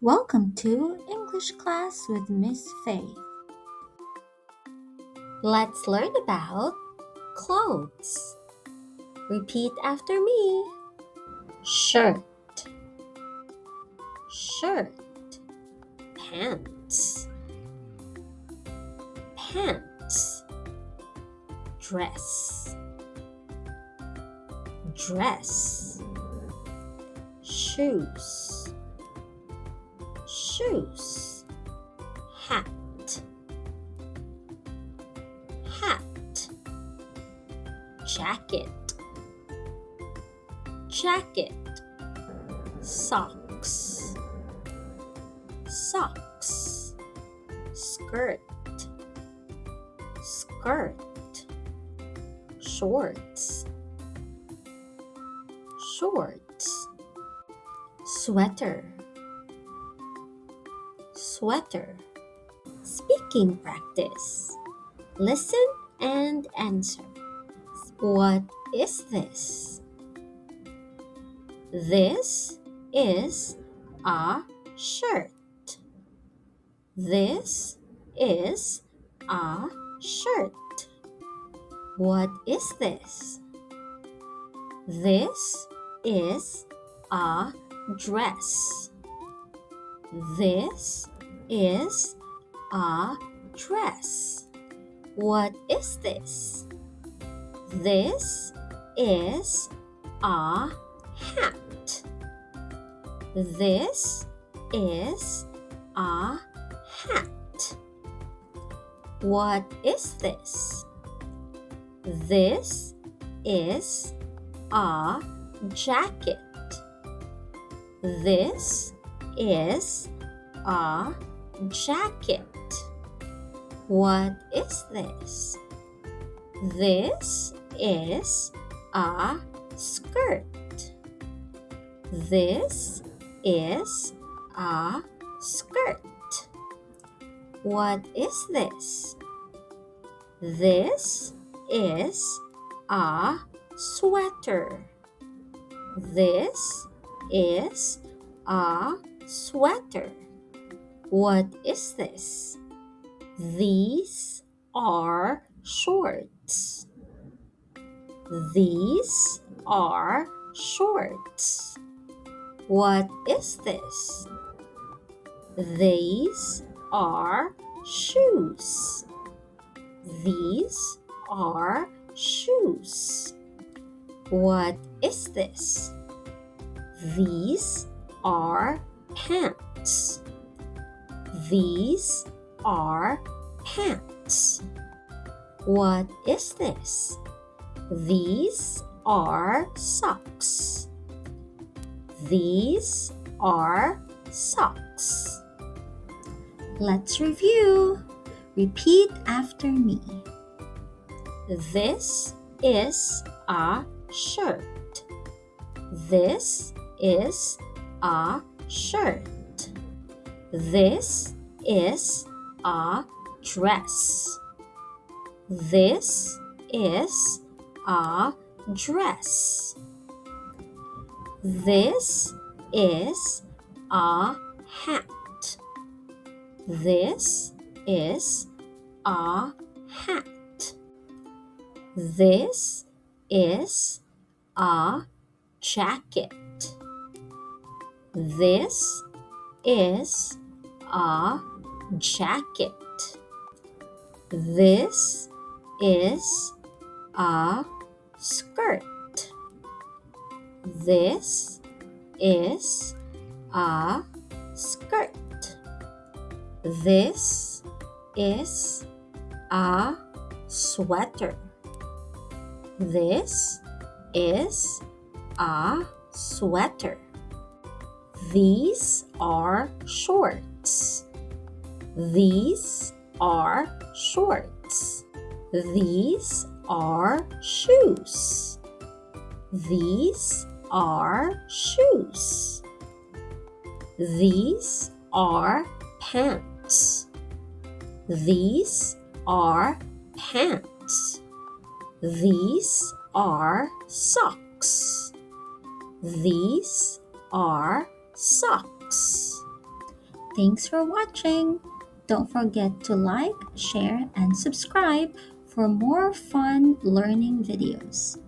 Welcome to English class with Miss Faith. Let's learn about clothes. Repeat after me. Shirt, shirt. Pants, pants. Dress, dress. Shoes, shoes. Hat, hat. Jacket, jacket. Socks, socks. Skirt, skirt. Shorts, shorts. Sweater, sweater. Speaking practice. Listen and answer. What is this? This is a shirt. This is a shirt. What is this? This is a dress. This is a dress. What is this? This is a hat. This is a hat. What is this? This is a jacket. This is a jacket. What is this? This is a skirt. This is a skirt. What is this? This is a sweater. This is a sweater. What is this? These are shorts. These are shorts. What is this? These are shoes. These are shoes. What is this? These are pants. These are pants. What is this? These are socks. These are socks. Let's review. Repeat after me. This is a shirt. This is a shirt. This is a dress. This is a dress. This is a hat. This is a hat. This is a jacket. This is a jacket. This is a skirt. This is a skirt. This is a sweater. This is a sweater. These are shorts. These are shorts. These are shoes. These are shoes. These are pants. These are pants. These are socks. These are socks. Thanks for watching. Don't forget to like, share, and subscribe for more fun learning videos.